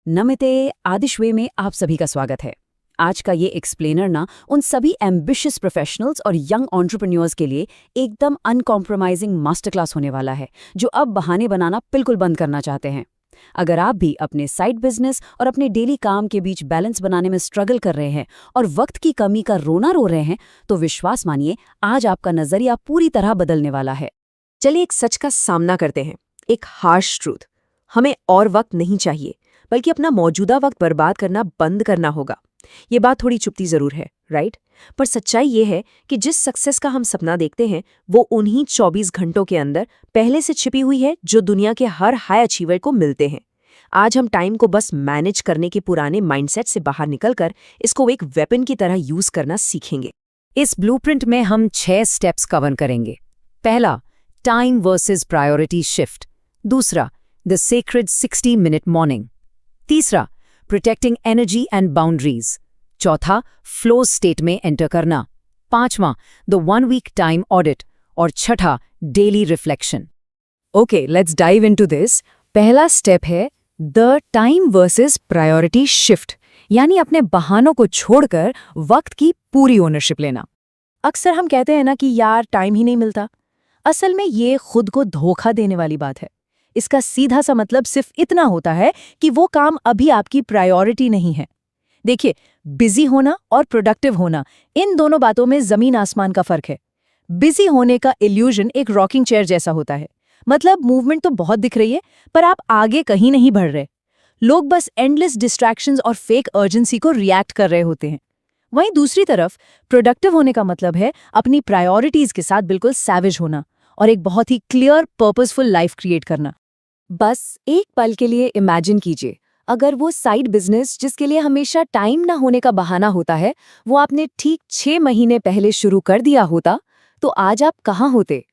नमस्ते, आदिश वे में आप सभी का स्वागत है। आज का ये एक्सप्लेनर ना उन सभी एम्बिशियस प्रोफेशनल्स और यंग एंटरप्रेन्योर्स के लिए एकदम अनकॉम्प्रोमाइजिंग मास्टर क्लास होने वाला है, जो अब बहाने बनाना बिल्कुल बंद करना चाहते हैं। अगर आप भी अपने साइड बिजनेस और अपने डेली काम के बीच बैलेंस बनाने में स्ट्रगल कर रहे हैं और वक्त की कमी का रोना रो रहे हैं, तो विश्वास मानिए आज आपका नजरिया पूरी तरह बदलने वाला है। चलिए एक सच का सामना करते हैं, एक हार्श ट्रूथ। हमें और वक्त नहीं चाहिए, बल्कि अपना मौजूदा वक्त बर्बाद करना बंद करना होगा। ये बात थोड़ी चुभती जरूर है, राइट? पर सच्चाई ये है कि जिस सक्सेस का हम सपना देखते हैं वो उन्हीं 24 घंटों के अंदर पहले से छिपी हुई है जो दुनिया के हर हाई अचीवर को मिलते हैं। आज हम टाइम को बस मैनेज करने के पुराने माइंडसेट से बाहर निकलकर इसको एक वेपन की तरह यूज करना सीखेंगे। इस ब्लूप्रिंट में हम 6 स्टेप्स कवर करेंगे। पहला, टाइम वर्सेस प्रायोरिटी शिफ्ट। दूसरा, द सेक्रेड 60-मिनट मॉर्निंग। तीसरा, प्रोटेक्टिंग एनर्जी एंड बाउंड्रीज। चौथा, फ्लो स्टेट में एंटर करना। पांचवां, द 1 वीक टाइम ऑडिट। और छठा, daily reflection. Okay, let's dive into this. पहला स्टेप है the time versus priority shift, यानी अपने बहानों को छोड़कर वक्त की पूरी ओनरशिप लेना। अक्सर हम कहते हैं ना कि यार टाइम ही नहीं मिलता। असल में ये खुद को धोखा देने वाली बात है। इसका सीधा सा मतलब सिर्फ इतना होता है कि वो काम अभी आपकी प्रायोरिटी नहीं है। देखिए, बिजी होना और प्रोडक्टिव होना, इन दोनों बातों में जमीन आसमान का फर्क है। बिजी होने का इल्यूजन एक रॉकिंग चेयर जैसा होता है। मतलब मूवमेंट तो बहुत दिख रही है, पर आप आगे कहीं नहीं बढ़ रहे। लोग बस एंडलेस डिस्ट्रैक्शंस और फेक अर्जेंसी को रिएक्ट कर रहे होते हैं। वहीं दूसरी तरफ प्रोडक्टिव होने का मतलब है अपनी प्रायोरिटीज के साथ बिल्कुल सैवेज होना और एक बहुत ही क्लियर पर्पसफुल लाइफ क्रिएट करना। बस एक पल के लिए इमेजिन कीजिए, अगर वो साइड बिजनेस जिसके लिए हमेशा टाइम ना होने का बहाना होता है, वो आपने ठीक 6 महीने पहले शुरू कर दिया होता, तो आज आप कहाँ होते?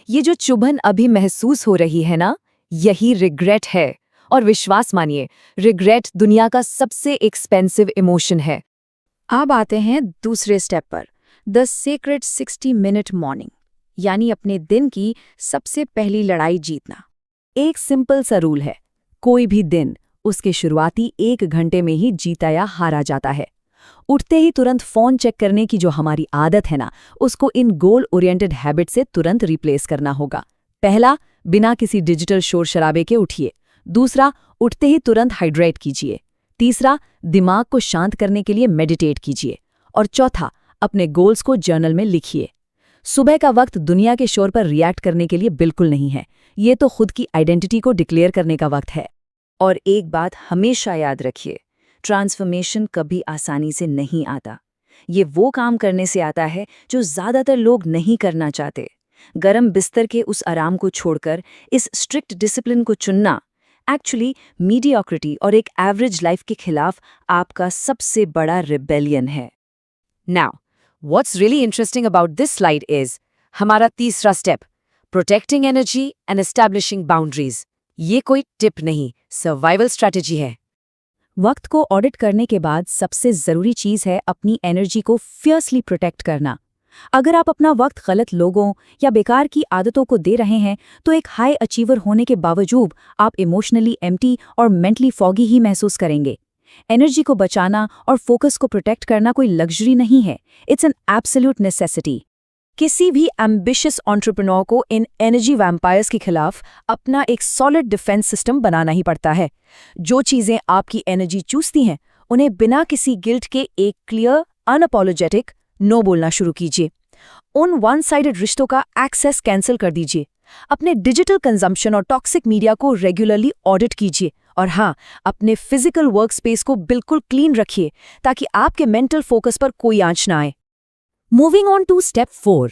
ये जो चुभन अभी महसूस हो रही है ना, यही रिग्रेट है। और विश्वास मानिए, रिग्रेट दुनिया का सबसे एक्सपेंसिव इमोशन है। अब आते हैं दूसरे स्टेप पर, द सीक्रेट 60-मिनट मॉर्निंग, यानी अपने दिन की सबसे पहली लड़ाई जीतना। एक सिंपल सा रूल है, कोई भी दिन उसके शुरुआती 1 घंटे में ही जीता या हारा जाता है। उठते ही तुरंत फोन चेक करने की जो हमारी आदत है ना, उसको इन गोल ओरिएंटेड हैबिट से तुरंत रिप्लेस करना होगा। पहला, बिना किसी डिजिटल शोर शराबे के उठिए। दूसरा, उठते ही तुरंत हाइड्रेट कीजिए। तीसरा, दिमाग को शांत करने के लिए मेडिटेट कीजिए। और चौथा, अपने गोल्स को जर्नल में लिखिए। सुबह का वक्त दुनिया के शोर पर रिएक्ट करने के लिए बिल्कुल नहीं है। ये तो खुद की आइडेंटिटी को डिक्लेयर करने का वक्त है। और एक बात हमेशा याद रखिए, ट्रांसफॉर्मेशन कभी आसानी से नहीं आता। ये वो काम करने से आता है जो ज़्यादातर लोग नहीं करना चाहते। गरम बिस्तर के उस आराम को छोड़कर इस स्ट्रिक्ट डिसिप्लिन को चुनना एक्चुअली मीडियोक्रिटी और एक एवरेज लाइफ के खिलाफ आपका सबसे बड़ा रिबेलियन है। Now, what's really interesting about this slide is हमारा तीसरा step, protecting energy and establishing boundaries. ये कोई टिप नहीं, सर्वाइवल स्ट्रैटेजी है। वक्त को ऑडिट करने के बाद सबसे जरूरी चीज है अपनी एनर्जी को फियर्सली प्रोटेक्ट करना। अगर आप अपना वक्त गलत लोगों या बेकार की आदतों को दे रहे हैं, तो एक हाई अचीवर होने के बावजूद आप इमोशनली एम्प्टी और मेंटली फॉगी ही महसूस करेंगे। एनर्जी को बचाना और फोकस को प्रोटेक्ट करना कोई लग्जरी नहीं है, इट्स एन एब्सोल्यूट नेसेसिटी। किसी भी एम्बिशियस एंटरप्रेन्योर को इन एनर्जी वैम्पायर्स के खिलाफ अपना एक सॉलिड डिफेंस सिस्टम बनाना ही पड़ता है। जो चीजें आपकी एनर्जी चूसती हैं, उन्हें बिना किसी गिल्ट के एक क्लियर, अनअपोलोजेटिक नो बोलना शुरू कीजिए। उन वन साइडेड रिश्तों का एक्सेस कैंसिल कर दीजिए। अपने डिजिटल कंजम्पशन और टॉक्सिक मीडिया को रेगुलरली ऑडिट कीजिए। और हाँ, अपने फिजिकल वर्क स्पेस को बिल्कुल क्लीन रखिए, ताकि आपके मेंटल फोकस पर कोई आंच ना आए। Moving on to step 4,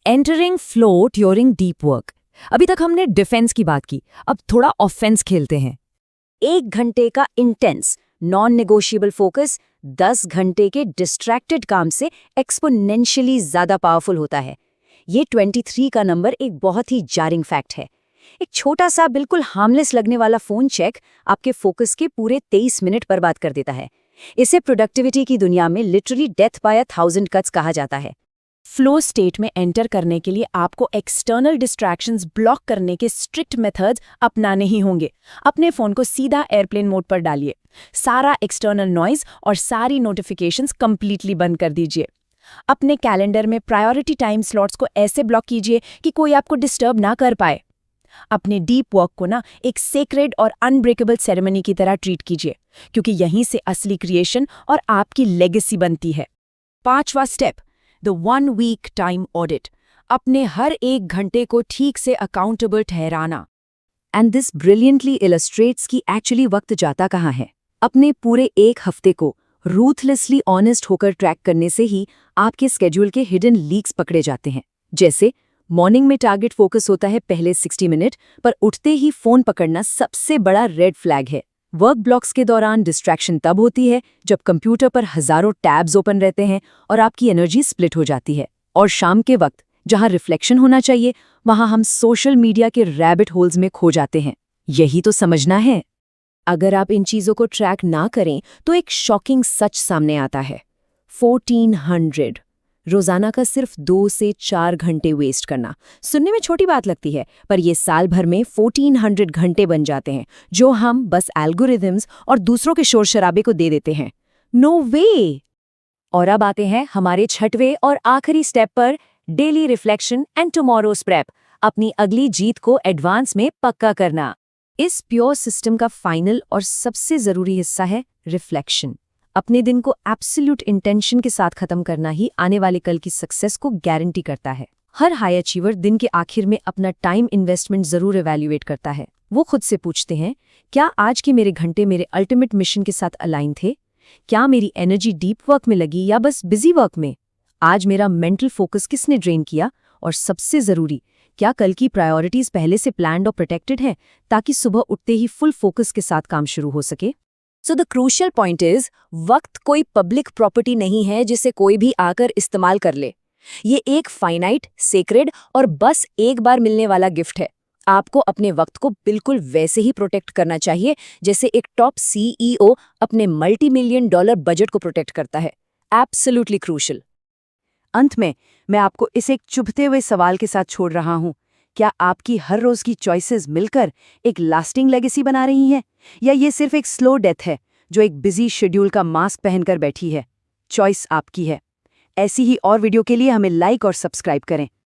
entering flow during deep work. अभी तक हमने डिफेंस की बात की, अब थोड़ा ऑफेंस खेलते हैं। 1 घंटे का इंटेंस नॉन नेगोशिएबल फोकस 10 घंटे के डिस्ट्रैक्टेड काम से एक्सपोनेंशियली ज्यादा पावरफुल होता है। ये 23 का नंबर एक बहुत ही जारिंग फैक्ट है। एक छोटा सा बिल्कुल हार्मलेस लगने वाला फोन चेक आपके फोकस के पूरे 23 मिनट बर्बाद कर देता है। इसे प्रोडक्टिविटी की दुनिया में लिटरली डेथ बाय 1000 कट्स कहा जाता है। फ्लो स्टेट में एंटर करने के लिए आपको एक्सटर्नल डिस्ट्रैक्शंस ब्लॉक करने के स्ट्रिक्ट मेथड्स अपनाने ही होंगे। अपने फ़ोन को सीधा एयरप्लेन मोड पर डालिए, सारा एक्सटर्नल नॉइज़ और सारी नोटिफिकेशंस कंप्लीटली बंद कर दीजिए। अपने कैलेंडर में प्रायोरिटी टाइम स्लॉट्स को ऐसे ब्लॉक कीजिए कि कोई आपको डिस्टर्ब ना कर पाए। अपने डीप वर्क को ना एक सेक्रेड और अनब्रेकेबल सेरेमनी की तरह ट्रीट कीजिए, क्योंकि यहीं से असली क्रिएशन और आपकी लेगेसी बनती है। 5वां step, the 1 week time audit. अपने हर 1 घंटे को ठीक से अकाउंटेबल ठहराना। एंड दिस ब्रिलियंटली इलस्ट्रेट्स कि एक्चुअली वक्त जाता कहाँ है। अपने पूरे 1 हफ्ते को रूथलेसली ऑनेस्ट होकर ट्रैक करने से ही आपके स्केड्यूल के हिडन लीक्स पकड़े जाते हैं। जैसे मॉर्निंग में टारगेट फोकस होता है पहले 60 मिनट, पर उठते ही फोन पकड़ना सबसे बड़ा रेड फ्लैग है। वर्क ब्लॉक्स के दौरान डिस्ट्रैक्शन तब होती है जब कंप्यूटर पर हजारों टैब्स ओपन रहते हैं और आपकी एनर्जी स्प्लिट हो जाती है। और शाम के वक्त जहां रिफ्लेक्शन होना चाहिए, वहां हम सोशल मीडिया के रैबिट होल्स में खो जाते हैं। यही तो समझना है। अगर आप इन चीज़ों को ट्रैक ना करें तो एक शॉकिंग सच सामने आता है। 1400 रोजाना का सिर्फ 2 से 4 घंटे वेस्ट करना सुनने में छोटी बात लगती है, पर ये साल भर में 1400 घंटे बन जाते हैं, जो हम बस एल्गोरिदम्स और दूसरों के शोर शराबे को दे देते हैं। नो वे। और अब आते हैं हमारे 6वें और आखिरी स्टेप पर, daily reflection and tomorrow's prep. अपनी अगली जीत को एडवांस में पक्का करना। इस प्योर सिस्टम का फाइनल और सबसे जरूरी हिस्सा है रिफ्लेक्शन। अपने दिन को एब्सोल्यूट इंटेंशन के साथ खत्म करना ही आने वाले कल की सक्सेस को गारंटी करता है। हर हाई अचीवर दिन के आखिर में अपना टाइम इन्वेस्टमेंट जरूर इवैल्यूएट करता है। वो खुद से पूछते हैं, क्या आज के मेरे घंटे मेरे अल्टीमेट मिशन के साथ अलाइन थे? क्या मेरी एनर्जी डीप वर्क में लगी या बस बिजी वर्क में? आज मेरा मेंटल फोकस किसने ड्रेन किया? और सबसे जरूरी, क्या कल की प्रायोरिटीज पहले से प्लान्ड और प्रोटेक्टेड हैं, ताकि सुबह उठते ही फुल फोकस के साथ काम शुरू हो सके? So the crucial point is, वक्त कोई पब्लिक प्रॉपर्टी नहीं है जिसे कोई भी आकर इस्तेमाल कर ले। ये एक फाइनाइट, सेक्रेड और बस एक बार मिलने वाला गिफ्ट है। आपको अपने वक्त को बिल्कुल वैसे ही प्रोटेक्ट करना चाहिए जैसे एक टॉप CEO अपने $multi-million बजट को प्रोटेक्ट करता है। Absolutely crucial. अंत में मैं आपको इस एक चुभते हुए सवाल के साथ छोड़ रहा हूं। क्या आपकी हर रोज की चॉइसेस मिलकर एक लास्टिंग लेगेसी बना रही हैं, या ये सिर्फ एक स्लो डेथ है जो एक बिजी शेड्यूल का मास्क पहनकर बैठी है? चॉइस आपकी है। ऐसी ही और वीडियो के लिए हमें लाइक और सब्सक्राइब करें।